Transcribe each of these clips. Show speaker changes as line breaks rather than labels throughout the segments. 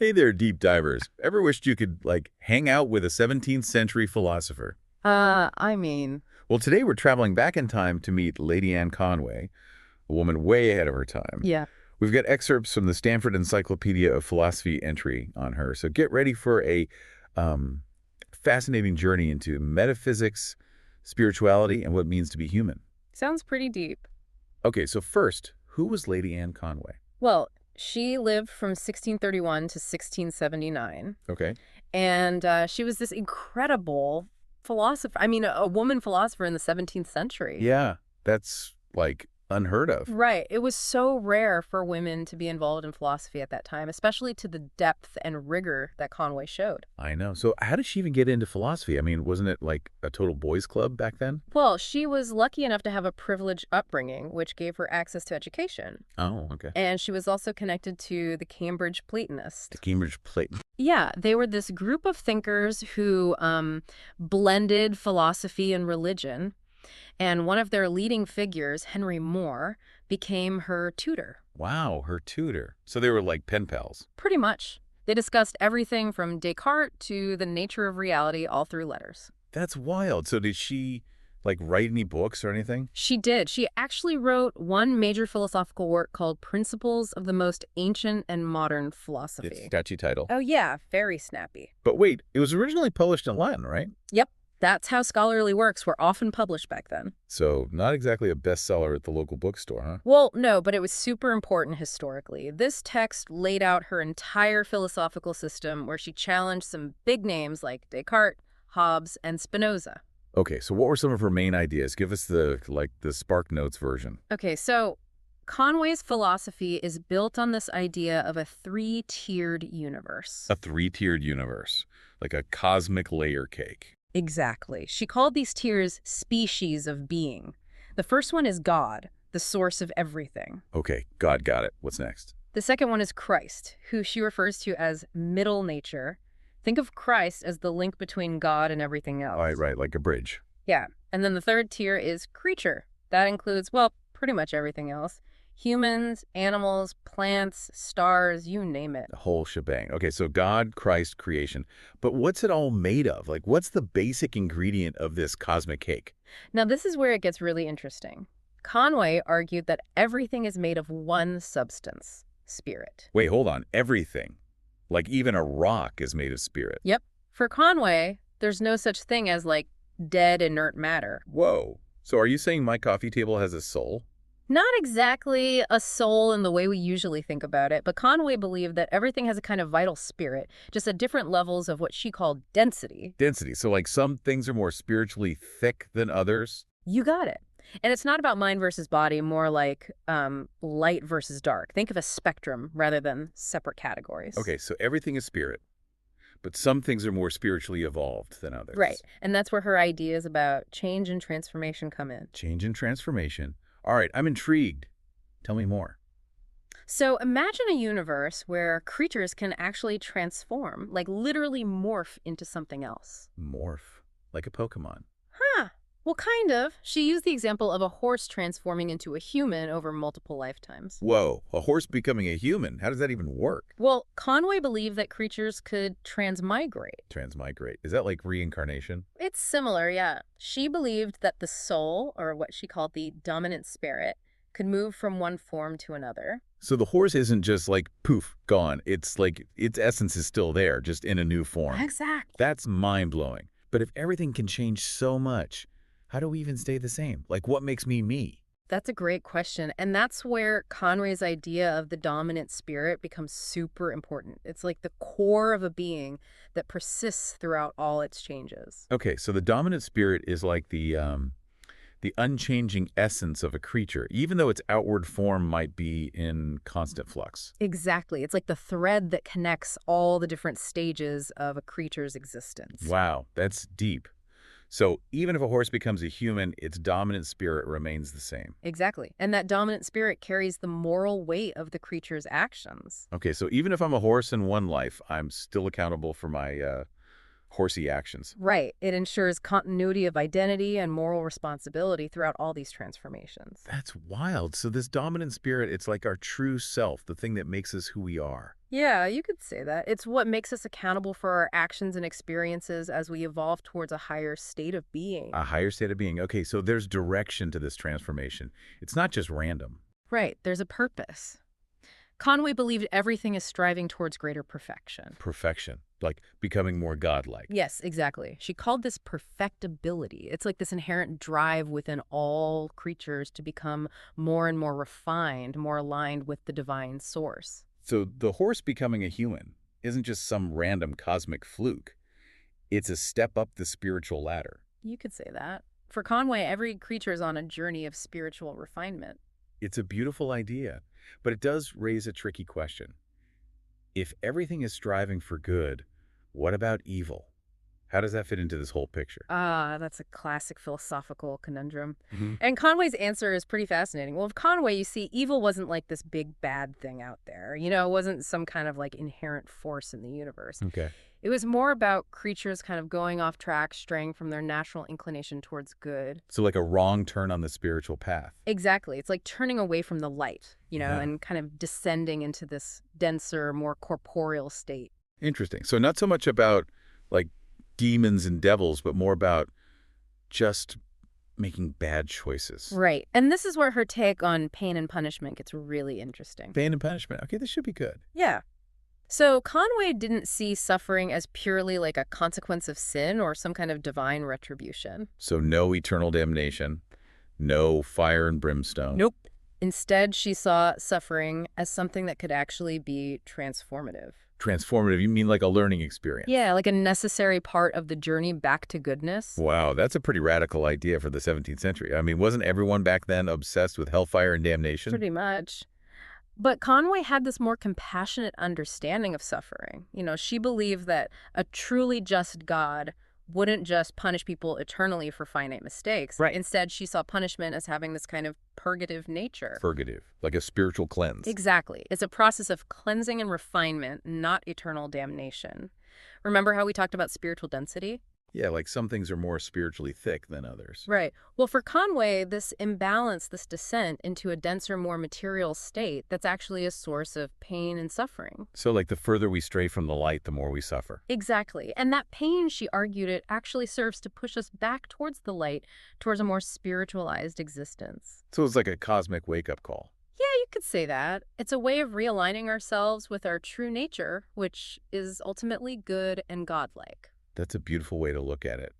Hey there, deep divers. Ever wished you could, hang out with a 17th century philosopher?
I mean,
Well, today we're traveling back in time to meet Lady Anne Conway, a woman way ahead of her time.
yeah.
We've got excerpts from the Stanford Encyclopedia of Philosophy entry on her, so get ready for a um, fascinating journey into metaphysics, spirituality, and what it means to be human.
Sounds pretty deep.
Okay, so first, who was Lady Anne Conway?
Well, she lived from 1631 to 1679,
Okay.
and she was this incredible philosopher. A woman philosopher in the 17th century.
Yeah, that's, unheard of.
Right. It was so rare for women to be involved in philosophy at that time, especially to the depth and rigor that Conway showed.
I know. So how did she even get into philosophy? I mean, wasn't it like a total boys' club back then?
Well, she was lucky enough to have a privileged upbringing, which gave her access to education.
Oh, okay.
And she was also connected to the Cambridge Platonists.
The Cambridge Platon.
Yeah, they were this group of thinkers who blended philosophy and religion. And one of their leading figures, Henry Moore, became her tutor.
Wow, her tutor. So they were like pen pals.
Pretty much. They discussed everything from Descartes to the nature of reality all through letters.
That's wild. So did she, write any books or anything?
She did. She actually wrote one major philosophical work called Principles of the Most Ancient and Modern
It's a
Philosophy.
catchy title.
Oh, yeah, very snappy.
But wait, it was originally published in Latin, right?
Yep, that's how scholarly works were often published back then.
So not exactly a bestseller at the local bookstore, huh?
Well, no, but it was super important historically. This text laid out her entire philosophical system where she challenged some big names like Descartes, Hobbes, and Spinoza.
Okay, so what were some of her main ideas? Give us the Spark Notes version.
Okay, so Conway's philosophy is built on this idea of a three-tiered universe.
A three-tiered universe, like a cosmic layer cake.
Exactly. She called these tiers species of being. The first one is God, the source of everything.
Okay, God got it. What's next?
The second one is Christ, who she refers to as middle nature. Think of Christ as the link between God and everything else.
All right, like a bridge.
Yeah. And then the third tier is creature. That includes, well, pretty much everything else. Humans, animals, plants, stars, you name it.
The whole shebang. Okay, so God, Christ, creation. But what's it all made of? What's the basic ingredient of this cosmic cake?
Now, this is where it gets really interesting. Conway argued that everything is made of one substance, spirit.
Wait, hold on. Everything. Like even a rock is made of spirit.
Yep. For Conway, there's no such thing as, dead inert matter.
Whoa. So are you saying my coffee table has a soul?
Not exactly a soul in the way we usually think about it, but Conway believed that everything has a kind of vital spirit, just at different levels of what she called density.
Density. So some things are more spiritually thick than others?
You got it. And it's not about mind versus body, more like light versus dark. Think of a spectrum rather than separate categories.
Okay, so everything is spirit, but some things are more spiritually evolved than others.
Right. And that's where her ideas about change and transformation come in.
Change and transformation. All right, I'm intrigued. Tell me more.
So imagine a universe where creatures can actually transform, like literally morph into something else.
Morph. Like a Pokemon.
Huh. Well, kind of. She used the example of a horse transforming into a human over multiple lifetimes.
Whoa, a horse becoming a human. How does that even work?
Well, Conway believed that creatures could transmigrate.
Transmigrate. Is that like reincarnation?
It's similar, yeah. She believed that the soul, or what she called the dominant spirit, could move from one form to another.
So the horse isn't just poof, gone. It's like its essence is still there, just in a new form.
Exactly.
That's mind-blowing. But if everything can change so much, how do we even stay the same? What makes me me?
That's a great question. And that's where Conway's idea of the dominant spirit becomes super important. It's like the core of a being that persists throughout all its changes.
Okay, so the dominant spirit is like the unchanging essence of a creature, even though its outward form might be in constant flux.
Exactly. It's like the thread that connects all the different stages of a creature's existence.
Wow, that's deep. So even if a horse becomes a human, its dominant spirit remains the same.
Exactly. And that dominant spirit carries the moral weight of the creature's actions.
Okay, so even if I'm a horse in one life, I'm still accountable for my horsey actions.
Right. It ensures continuity of identity and moral responsibility throughout all these transformations.
That's wild. So this dominant spirit, it's like our true self, the thing that makes us who we are.
Yeah, you could say that. It's what makes us accountable for our actions and experiences as we evolve towards a higher state of being.
A higher state of being. Okay, so there's direction to this transformation. It's not just random.
Right, there's a purpose. Conway believed everything is striving towards greater perfection.
Perfection, like becoming more godlike.
Yes, exactly. She called this perfectibility. It's like this inherent drive within all creatures to become more and more refined, more aligned with the divine source.
So the horse becoming a human isn't just some random cosmic fluke. It's a step up the spiritual ladder.
You could say that. For Conway, every creature is on a journey of spiritual refinement.
It's a beautiful idea, but it does raise a tricky question. If everything is striving for good, what about evil? How does that fit into this whole picture?
Ah, that's a classic philosophical conundrum.
Hmm.
And Conway's answer is pretty fascinating. Well, with Conway, you see, evil wasn't like this big bad thing out there. It wasn't some kind of like inherent force in the universe.
Okay.
It was more about creatures kind of going off track, straying from their natural inclination towards good.
So like a wrong turn on the spiritual path.
Exactly. It's like turning away from the light,
Yeah.
and kind of descending into this denser, more corporeal state.
Interesting. So not so much about like demons and devils, but more about just making bad choices.
Right. And this is where her take on pain and punishment gets really interesting.
Pain and punishment. Okay, this should be good.
Yeah. So Conway didn't see suffering as purely like a consequence of sin or some kind of divine retribution.
So no eternal damnation, no fire and brimstone.
Nope. Instead, she saw suffering as something that could actually be transformative.
Transformative, you mean like a learning experience?
Yeah, like a necessary part of the journey back to goodness.
Wow, that's a pretty radical idea for the 17th century. I mean, wasn't everyone back then obsessed with hellfire and damnation?
Pretty much. But Conway had this more compassionate understanding of suffering. She believed that a truly just God wouldn't just punish people eternally for finite mistakes.
Right.
Instead, she saw punishment as having this kind of purgative nature.
Purgative, like a spiritual cleanse.
Exactly. It's a process of cleansing and refinement, not eternal damnation. Remember how we talked about spiritual density?
Yeah, like some things are more spiritually thick than others.
Right. Well, for Conway, this imbalance, this descent into a denser, more material state, that's actually a source of pain and suffering.
So like the further we stray from the light, the more we suffer.
Exactly. And that pain, she argued, it actually serves to push us back towards the light, towards a more spiritualized existence.
So it's like a cosmic wake-up call.
Yeah, you could say that. It's a way of realigning ourselves with our true nature, which is ultimately good and godlike.
That's a beautiful way to look at it.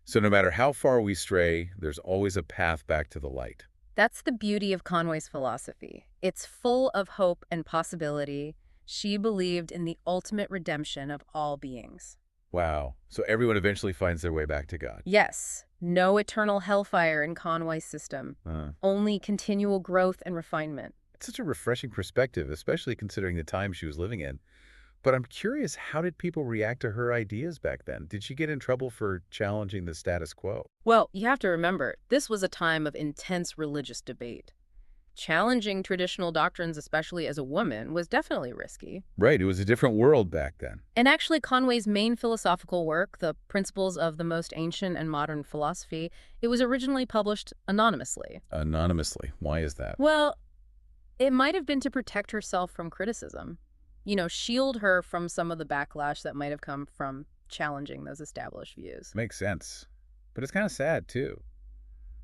So no matter how far we stray, there's always a path back to the light.
That's the beauty of Conway's philosophy. It's full of hope and possibility. She believed in the ultimate redemption of all beings.
Wow. So everyone eventually finds their way back to God.
Yes, no eternal hellfire in Conway's system. Only continual growth and refinement.
It's such a refreshing perspective, especially considering the time she was living in. But I'm curious, how did people react to her ideas back then? Did she get in trouble for challenging the status quo?
Well, you have to remember, this was a time of intense religious debate. Challenging traditional doctrines, especially as a woman, was definitely risky.
Right, it was a different world back then.
And actually, Conway's main philosophical work, The Principles of the Most Ancient and Modern Philosophy, it was originally published anonymously.
Anonymously. Why is that?
Well, it might have been to protect herself from criticism. Shield her from some of the backlash that might have come from challenging those established views.
Makes sense. But it's kind of sad, too.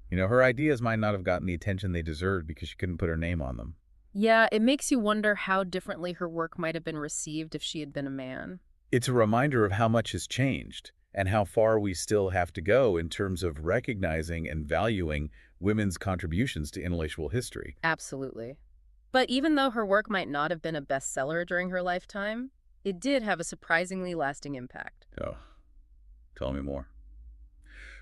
Her ideas might not have gotten the attention they deserved because she couldn't put her name on them.
Yeah, it makes you wonder how differently her work might have been received if she had been a man.
It's a reminder of how much has changed and how far we still have to go in terms of recognizing and valuing women's contributions to intellectual history.
Absolutely. But even though her work might not have been a bestseller during her lifetime, it did have a surprisingly lasting impact.
Oh, tell me more.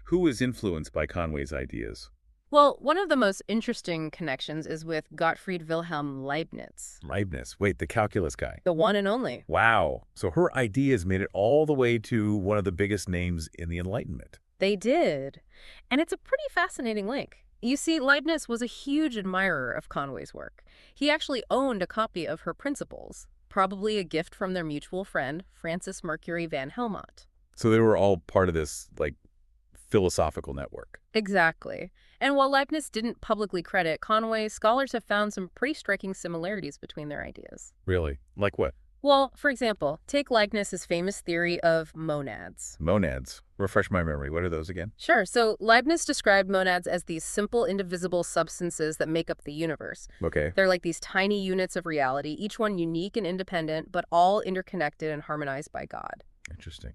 Who was influenced by Conway's ideas?
Well, one of the most interesting connections is with Gottfried Wilhelm Leibniz,
Leibniz. Wait, the calculus guy.
the one and only.
Wow. So her ideas made it all the way to one of the biggest names in the Enlightenment.
They did. And it's a pretty fascinating link. You see, Leibniz was a huge admirer of Conway's work. He actually owned a copy of her Principles, probably a gift from their mutual friend, Francis Mercury van Helmont.
So they were all part of this, philosophical network.
Exactly. And while Leibniz didn't publicly credit Conway, scholars have found some pretty striking similarities between their ideas.
Really? Like what?
Well, for example, take Leibniz's famous theory of monads.
Monads. Refresh my memory. What are those again?
Sure, so Leibniz described monads as these simple, indivisible substances that make up the universe.
Okay.
They're like these tiny units of reality, each one unique and independent, but all interconnected and harmonized by God.
Interesting.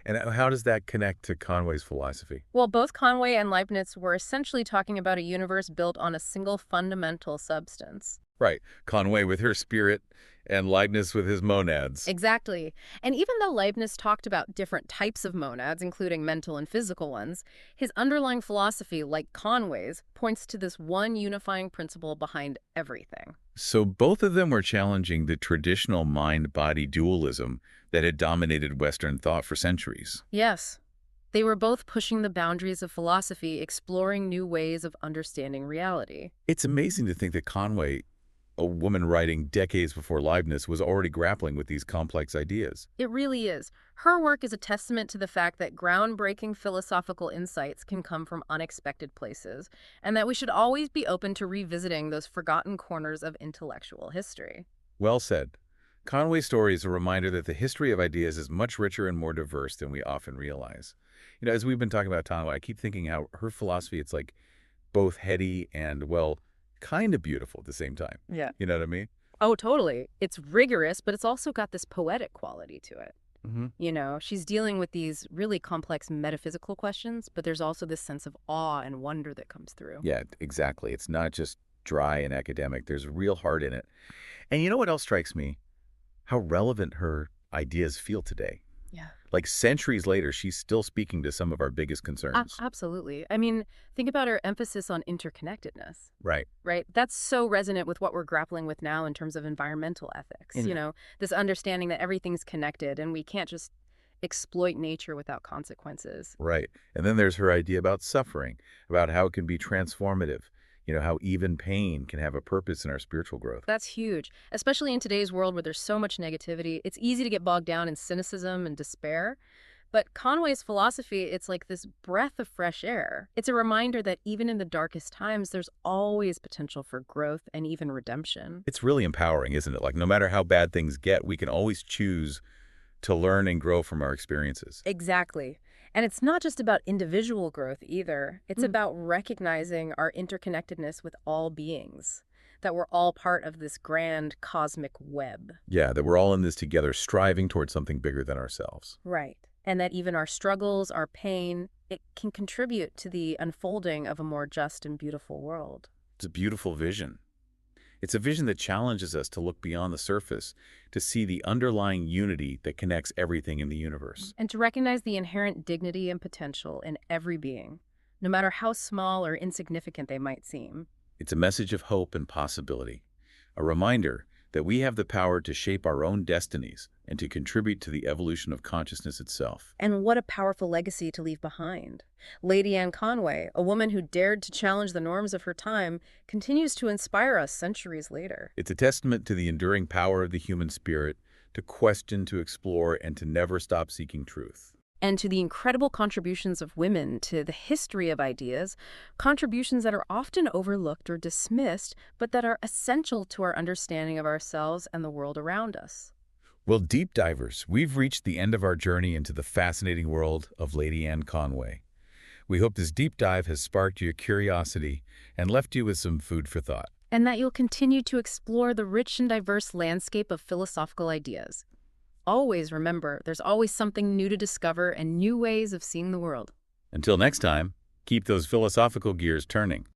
And how does that connect to Conway's philosophy?
Well, both Conway and Leibniz were essentially talking about a universe built on a single fundamental substance.
Right. Conway with her spirit and Leibniz with his monads.
Exactly. And even though Leibniz talked about different types of monads, including mental and physical ones, his underlying philosophy, like Conway's, points to this one unifying principle behind everything.
So both of them were challenging the traditional mind-body dualism that had dominated Western thought for centuries.
Yes. They were both pushing the boundaries of philosophy, exploring new ways of understanding reality.
It's amazing to think that Conway, a woman writing decades before Leibniz, was already grappling with these complex ideas.
It really is. Her work is a testament to the fact that groundbreaking philosophical insights can come from unexpected places, and that we should always be open to revisiting those forgotten corners of intellectual history.
Well said. Conway's story is a reminder that the history of ideas is much richer and more diverse than we often realize. As we've been talking about Conway, I keep thinking how her philosophy, it's like both heady and, well, kind of beautiful at the same time.
Yeah.
You know what I mean?
Oh, totally. It's rigorous, but it's also got this poetic quality to it.
Hmm.
She's dealing with these really complex metaphysical questions, but there's also this sense of awe and wonder that comes through.
Yeah, exactly. It's not just dry and academic. There's real heart in it. And you know what else strikes me? How relevant her ideas feel today.
Yeah.
Like centuries later, she's still speaking to some of our biggest concerns.
Absolutely. I mean, think about her emphasis on interconnectedness,
Right.
right? That's so resonant with what we're grappling with now in terms of environmental ethics.
And
This understanding that everything's connected and we can't just exploit nature without consequences.
right. And then there's her idea about suffering, about how it can be transformative, how even pain can have a purpose in our spiritual growth.
That's huge, especially in today's world where there's so much negativity. It's easy to get bogged down in cynicism and despair. But Conway's philosophy, it's like this breath of fresh air. It's a reminder that even in the darkest times, there's always potential for growth and even redemption.
It's really empowering, isn't it? Like no matter how bad things get, we can always choose to learn and grow from our experiences.
Exactly. And it's not just about individual growth either. It's about recognizing our interconnectedness with all beings, that we're all part of this grand cosmic web.
Yeah, that we're all in this together, striving towards something bigger than ourselves.
Right. And that even our struggles, our pain, it can contribute to the unfolding of a more just and beautiful world.
It's a beautiful vision. It's a vision that challenges us to look beyond the surface, to see the underlying unity that connects everything in the universe.
And to recognize the inherent dignity and potential in every being, no matter how small or insignificant they might seem.
It's a message of hope and possibility, a reminder that we have the power to shape our own destinies and to contribute to the evolution of consciousness itself.
And what a powerful legacy to leave behind. Lady Anne Conway, a woman who dared to challenge the norms of her time, continues to inspire us centuries later.
It's a testament to the enduring power of the human spirit to question, to explore, and to never stop seeking truth.
And to the incredible contributions of women to the history of ideas, contributions that are often overlooked or dismissed, but that are essential to our understanding of ourselves and the world around us.
Well, deep divers, we've reached the end of our journey into the fascinating world of Lady Anne Conway. We hope this deep dive has sparked your curiosity and left you with some food for thought.
And that you'll continue to explore the rich and diverse landscape of philosophical ideas. Always remember, there's always something new to discover and new ways of seeing the world.
Until next time, keep those philosophical gears turning.